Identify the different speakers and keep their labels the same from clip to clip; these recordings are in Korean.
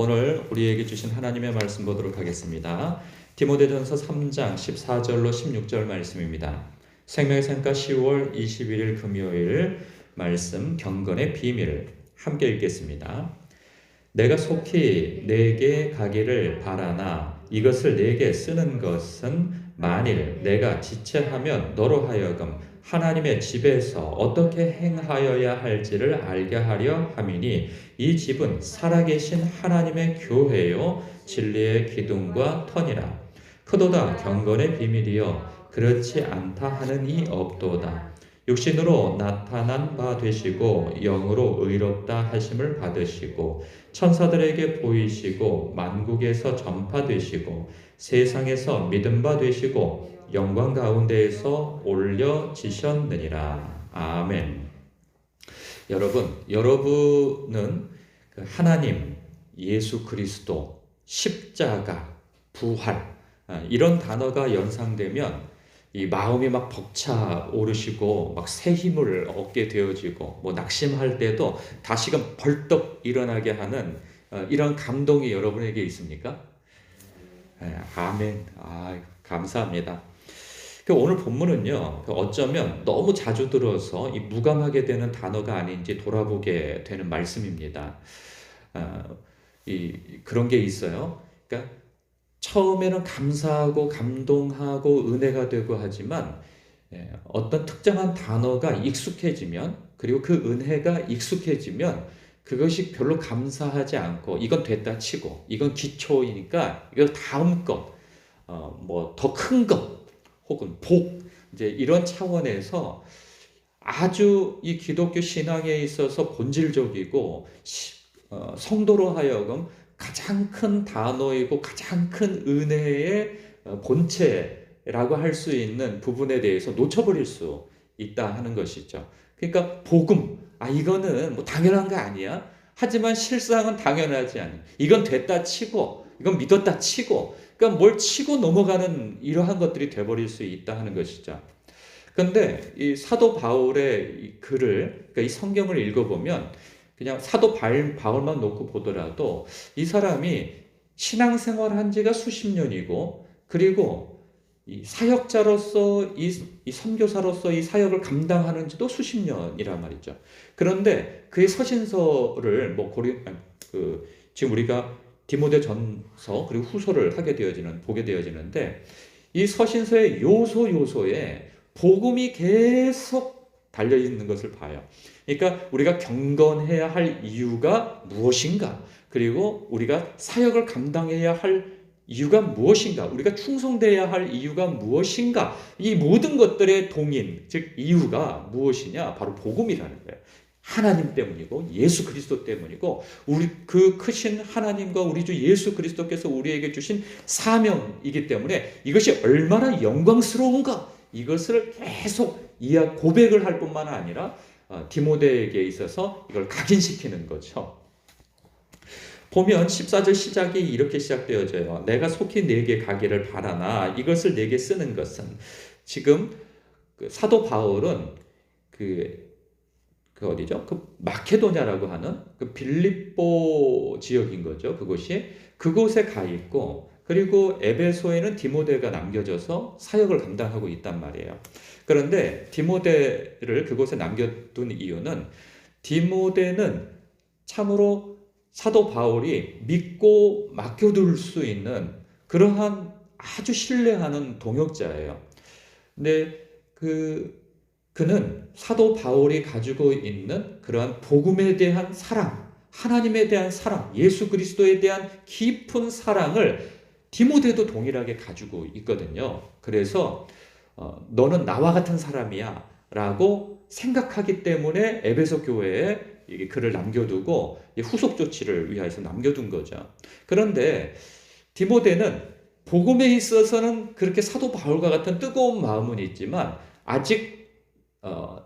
Speaker 1: 오늘 우리에게 주신 하나님의 말씀 보도록 하겠습니다. 디모데전서 3장 14절로 16절 말씀입니다. 생명의 샘가 10월 21일 금요일 말씀 경건의 비밀을 함께 읽겠습니다. 내가 속히 내게 가기를 바라나 이것을 내게 쓰는 것은 만일 내가 지체하면 너로 하여금 하나님의 집에서 어떻게 행하여야 할지를 알게 하려 함이니 이 집은 살아계신 하나님의 교회요 진리의 기둥과 터니라. 크도다 경건의 비밀이여 그렇지 않다 하는 이 없도다. 육신으로 나타난 바 되시고 영으로 의롭다 하심을 받으시고 천사들에게 보이시고 만국에서 전파되시고 세상에서 믿음 바 되시고 영광 가운데에서 올려지셨느니라. 아멘. 여러분은 하나님, 예수 그리스도, 십자가, 부활 이런 단어가 연상되면 이 마음이 막 벅차오르시고 막 새 힘을 얻게 되어지고 낙심할 때도 다시금 벌떡 일어나게 하는 이런 감동이 여러분에게 있습니까? 아멘. 감사합니다. 오늘 본문은요, 어쩌면 너무 자주 들어서 무감하게 되는 단어가 아닌지 돌아보게 되는 말씀입니다. 그런 게 있어요. 그러니까 처음에는 감사하고 감동하고 은혜가 되고 하지만 어떤 특정한 단어가 익숙해지면 그리고 그 은혜가 익숙해지면 그것이 별로 감사하지 않고 이건 됐다 치고 이건 기초이니까 이거 다음 것, 더 큰 것 혹은 복 이제 이런 차원에서 아주 이 기독교 신앙에 있어서 본질적이고 성도로 하여금 가장 큰 단어이고 가장 큰 은혜의 본체라고 할 수 있는 부분에 대해서 놓쳐버릴 수 있다 하는 것이죠. 그러니까 복음, 이거는 당연한 거 아니야? 하지만 실상은 당연하지 않아요. 이건 됐다 치고 이건 믿었다 치고 그러니까 뭘 치고 넘어가는 이러한 것들이 돼버릴 수 있다 하는 것이죠. 그런데 이 사도 바울의 이 글을 그러니까 이 성경을 읽어보면 그냥 사도 바울만 놓고 보더라도 이 사람이 신앙생활 한 지가 수십 년이고 그리고 이 사역자로서 이 선교사로서 이 사역을 감당하는 지도 수십 년이란 말이죠. 그런데 그의 서신서를 지금 우리가 디모데전서 그리고 후서를 보게 되어지는데 이 서신서의 요소에 복음이 계속 달려 있는 것을 봐요. 그러니까 우리가 경건해야 할 이유가 무엇인가? 그리고 우리가 사역을 감당해야 할 이유가 무엇인가? 우리가 충성돼야 할 이유가 무엇인가? 이 모든 것들의 동인, 즉 이유가 무엇이냐? 바로 복음이라는 거예요. 하나님 때문이고 예수 그리스도 때문이고 우리 그 크신 하나님과 우리 주 예수 그리스도께서 우리에게 주신 사명이기 때문에 이것이 얼마나 영광스러운가? 이것을 계속 고백을 할 뿐만 아니라 디모데에게 있어서 이걸 각인시키는 거죠. 보면 14절 시작이 이렇게 시작되어져요. 내가 속히 내게 가기를 바라나 이것을 내게 쓰는 것은 지금 사도 바울은 어디죠? 마케도냐라고 하는 빌립보 지역인 거죠. 그곳에 가 있고 그리고 에베소에는 디모데가 남겨져서 사역을 감당하고 있단 말이에요. 그런데 디모데를 그곳에 남겨둔 이유는 디모데는 참으로 사도 바울이 믿고 맡겨둘 수 있는 그러한 아주 신뢰하는 동역자예요. 근데 그는 사도 바울이 가지고 있는 그러한 복음에 대한 사랑, 하나님에 대한 사랑, 예수 그리스도에 대한 깊은 사랑을 디모데도 동일하게 가지고 있거든요. 그래서 너는 나와 같은 사람이야 라고 생각하기 때문에 에베소 교회에 글을 남겨두고 후속 조치를 위해서 남겨둔 거죠. 그런데 디모데는 복음에 있어서는 그렇게 사도 바울과 같은 뜨거운 마음은 있지만 아직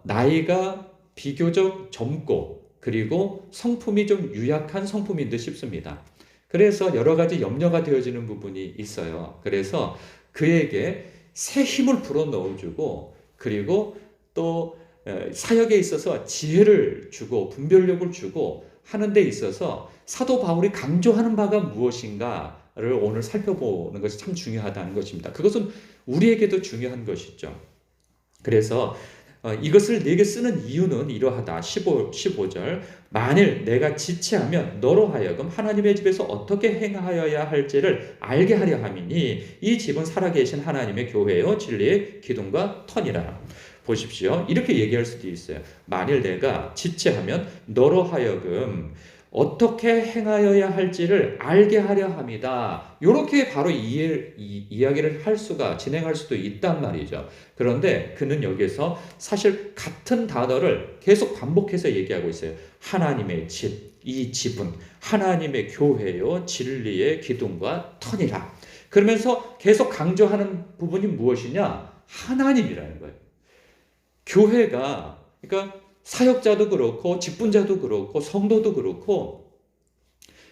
Speaker 1: 나이가 비교적 젊고 그리고 성품이 좀 유약한 성품인 듯 싶습니다. 그래서 여러 가지 염려가 되어지는 부분이 있어요. 그래서 그에게 새 힘을 불어넣어주고 그리고 또 사역에 있어서 지혜를 주고 분별력을 주고 하는 데 있어서 사도 바울이 강조하는 바가 무엇인가를 오늘 살펴보는 것이 참 중요하다는 것입니다. 그것은 우리에게도 중요한 것이죠. 그래서 이것을 내게 쓰는 이유는 이러하다. 15절 만일 내가 지체하면 너로 하여금 하나님의 집에서 어떻게 행하여야 할지를 알게 하려 함이니 이 집은 살아계신 하나님의 교회요 진리의 기둥과 터니라. 보십시오. 이렇게 얘기할 수도 있어요. 만일 내가 지체하면 너로 하여금 어떻게 행하여야 할지를 알게 하려 함이다. 이렇게 바로 이야기를 진행할 수도 있단 말이죠. 그런데 그는 여기서 사실 같은 단어를 계속 반복해서 얘기하고 있어요. 하나님의 집, 이 집은 하나님의 교회요 진리의 기둥과 터니라. 그러면서 계속 강조하는 부분이 무엇이냐? 하나님이라는 거예요. 교회가 그러니까 사역자도 그렇고 직분자도 그렇고 성도도 그렇고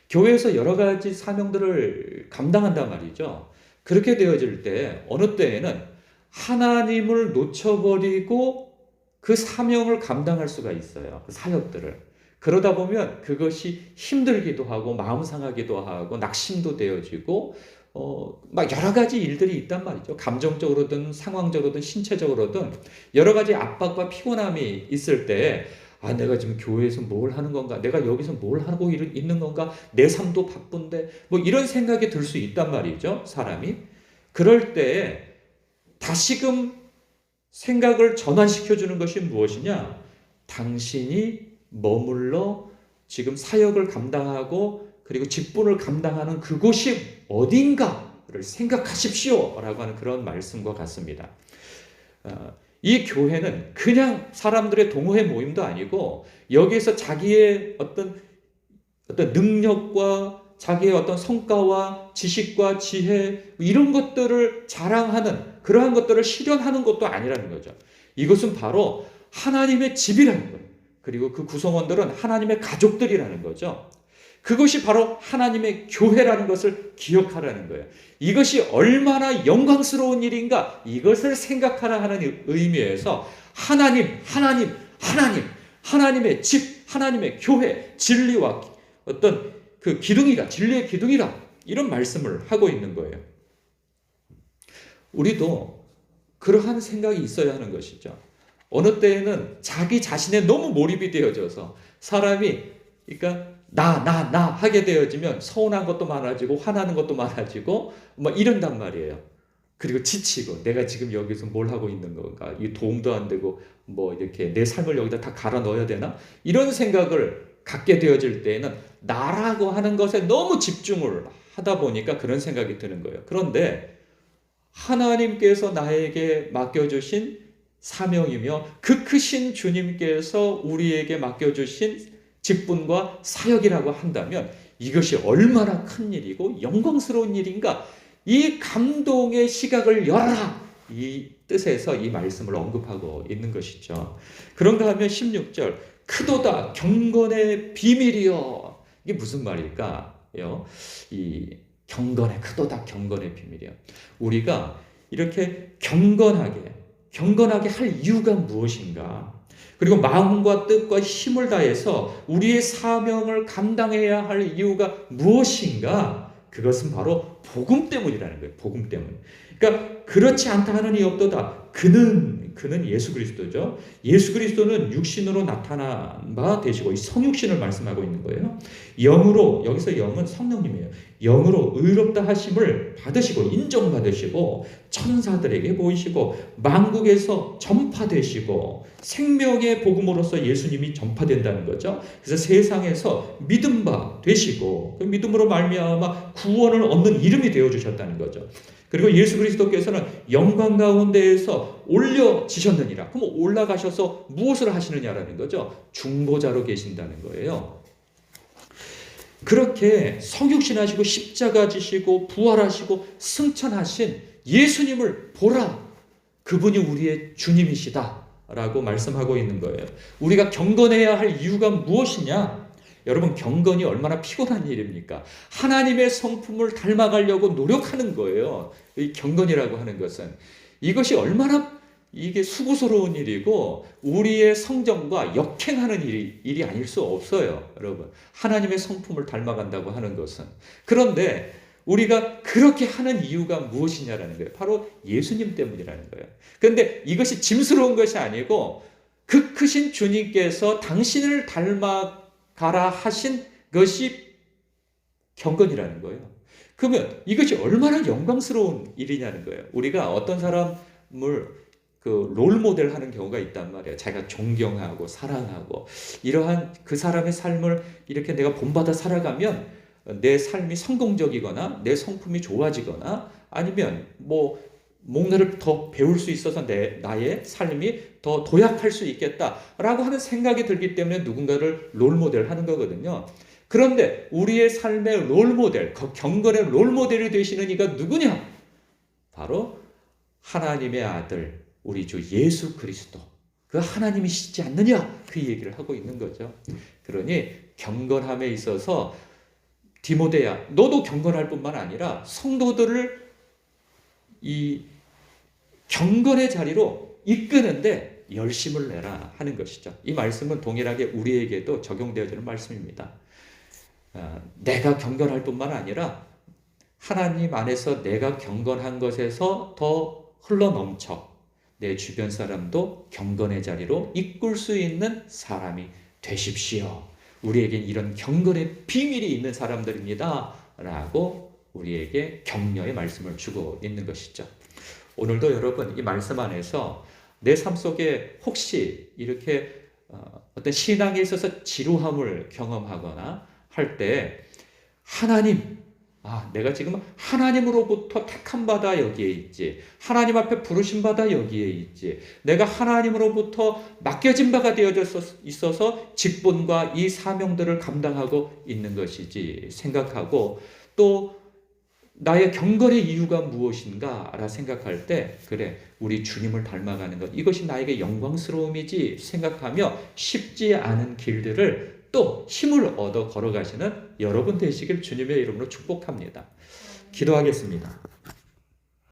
Speaker 1: 교회에서 여러 가지 사명들을 감당한단 말이죠. 그렇게 되어질 때 어느 때에는 하나님을 놓쳐버리고 그 사명을 감당할 수가 있어요. 그 사역들을. 그러다 보면 그것이 힘들기도 하고 마음 상하기도 하고 낙심도 되어지고 막 여러 가지 일들이 있단 말이죠. 감정적으로든 상황적으로든 신체적으로든 여러 가지 압박과 피곤함이 있을 때 내가 지금 교회에서 뭘 하는 건가? 내가 여기서 뭘 하고 있는 건가? 내 삶도 바쁜데 뭐 이런 생각이 들 수 있단 말이죠. 사람이. 그럴 때 다시금 생각을 전환시켜 주는 것이 무엇이냐? 당신이 머물러 지금 사역을 감당하고 그리고 직분을 감당하는 그곳이 어딘가를 생각하십시오 라고 하는 그런 말씀과 같습니다. 이 교회는 그냥 사람들의 동호회 모임도 아니고 여기에서 자기의 어떤 능력과 자기의 어떤 성과와 지식과 지혜 이런 것들을 자랑하는 그러한 것들을 실현하는 것도 아니라는 거죠. 이것은 바로 하나님의 집이라는 거예요. 그리고 그 구성원들은 하나님의 가족들이라는 거죠. 그것이 바로 하나님의 교회라는 것을 기억하라는 거예요. 이것이 얼마나 영광스러운 일인가 이것을 생각하라 하는 의미에서 하나님의 집, 하나님의 교회, 진리와 어떤 그 기둥이라, 진리의 기둥이라 이런 말씀을 하고 있는 거예요. 우리도 그러한 생각이 있어야 하는 것이죠. 어느 때에는 자기 자신에 너무 몰입이 되어져서 사람이 그러니까 나 하게 되어지면 서운한 것도 많아지고 화나는 것도 많아지고 뭐 이런단 말이에요. 그리고 지치고 내가 지금 여기서 뭘 하고 있는 건가? 이 도움도 안 되고 뭐 이렇게 내 삶을 여기다 다 갈아 넣어야 되나? 이런 생각을 갖게 되어질 때에는 나라고 하는 것에 너무 집중을 하다 보니까 그런 생각이 드는 거예요. 그런데 하나님께서 나에게 맡겨주신 사명이며 그 크신 주님께서 우리에게 맡겨주신 직분과 사역이라고 한다면 이것이 얼마나 큰 일이고 영광스러운 일인가 이 감동의 시각을 열어라 이 뜻에서 이 말씀을 언급하고 있는 것이죠. 그런가 하면 16절 크도다 경건의 비밀이여 이게 무슨 말일까요? 이 경건의 크도다 경건의 비밀이요. 우리가 이렇게 경건하게 할 이유가 무엇인가? 그리고 마음과 뜻과 힘을 다해서 우리의 사명을 감당해야 할 이유가 무엇인가? 그것은 바로 복음 때문이라는 거예요. 복음 때문. 그러니까 그렇지 않다 하는 이 없도다. 그는 예수 그리스도죠. 예수 그리스도는 육신으로 나타난 바 되시고 이 성육신을 말씀하고 있는 거예요. 영으로 여기서 영은 성령님이에요. 영으로 의롭다 하심을 받으시고 인정받으시고 천사들에게 보이시고 만국에서 전파되시고 생명의 복음으로서 예수님이 전파된다는 거죠. 그래서 세상에서 믿음 바 되시고 그 믿음으로 말미암아 구원을 얻는 이름이 되어 주셨다는 거죠. 그리고 예수 그리스도께서는 영광 가운데에서 올려지셨느니라. 그럼 올라가셔서 무엇을 하시느냐라는 거죠. 중보자로 계신다는 거예요. 그렇게 성육신하시고 십자가 지시고 부활하시고 승천하신 예수님을 보라. 그분이 우리의 주님이시다 라고 말씀하고 있는 거예요. 우리가 경건해야 할 이유가 무엇이냐? 여러분 경건이 얼마나 피곤한 일입니까? 하나님의 성품을 닮아가려고 노력하는 거예요. 이 경건이라고 하는 것은 이것이 얼마나 이게 수고스러운 일이고 우리의 성정과 역행하는 일이 아닐 수 없어요. 여러분, 하나님의 성품을 닮아간다고 하는 것은. 그런데 우리가 그렇게 하는 이유가 무엇이냐라는 거예요. 바로 예수님 때문이라는 거예요. 그런데 이것이 짐스러운 것이 아니고 그 크신 주님께서 당신을 닮아가라 하신 것이 경건이라는 거예요. 그러면 이것이 얼마나 영광스러운 일이냐는 거예요. 우리가 어떤 사람을 그 롤모델 하는 경우가 있단 말이에요. 자기가 존경하고 사랑하고 이러한 그 사람의 삶을 이렇게 내가 본받아 살아가면 내 삶이 성공적이거나 내 성품이 좋아지거나 아니면 뭐 뭔가를 더 배울 수 있어서 나의 삶이 더 도약할 수 있겠다라고 하는 생각이 들기 때문에 누군가를 롤모델 하는 거거든요. 그런데 우리의 삶의 롤모델, 그 경건의 롤모델이 되시는 이가 누구냐? 바로 하나님의 아들 우리 주 예수 그리스도, 그 하나님이시지 않느냐, 그 얘기를 하고 있는 거죠. 그러니 경건함에 있어서 디모데야, 너도 경건할 뿐만 아니라 성도들을 이 경건의 자리로 이끄는데 열심을 내라 하는 것이죠. 이 말씀은 동일하게 우리에게도 적용되어지는 말씀입니다. 내가 경건할 뿐만 아니라 하나님 안에서 내가 경건한 것에서 더 흘러넘쳐 내 주변 사람도 경건의 자리로 이끌 수 있는 사람이 되십시오. 우리에겐 이런 경건의 비밀이 있는 사람들입니다. 라고 우리에게 격려의 말씀을 주고 있는 것이죠. 오늘도 여러분 이 말씀 안에서 내 삶 속에 혹시 이렇게 어떤 신앙에 있어서 지루함을 경험하거나 할 때 하나님, 내가 지금 하나님으로부터 택함 받아 여기에 있지. 하나님 앞에 부르심 받아 여기에 있지. 내가 하나님으로부터 맡겨진 바가 되어져 있어서 직분과 이 사명들을 감당하고 있는 것이지 생각하고 또 나의 경건의 이유가 무엇인가 라 생각할 때 그래, 우리 주님을 닮아가는 것, 이것이 나에게 영광스러움이지 생각하며 쉽지 않은 길들을 또 힘을 얻어 걸어가시는 여러분 되시길 주님의 이름으로 축복합니다. 기도하겠습니다.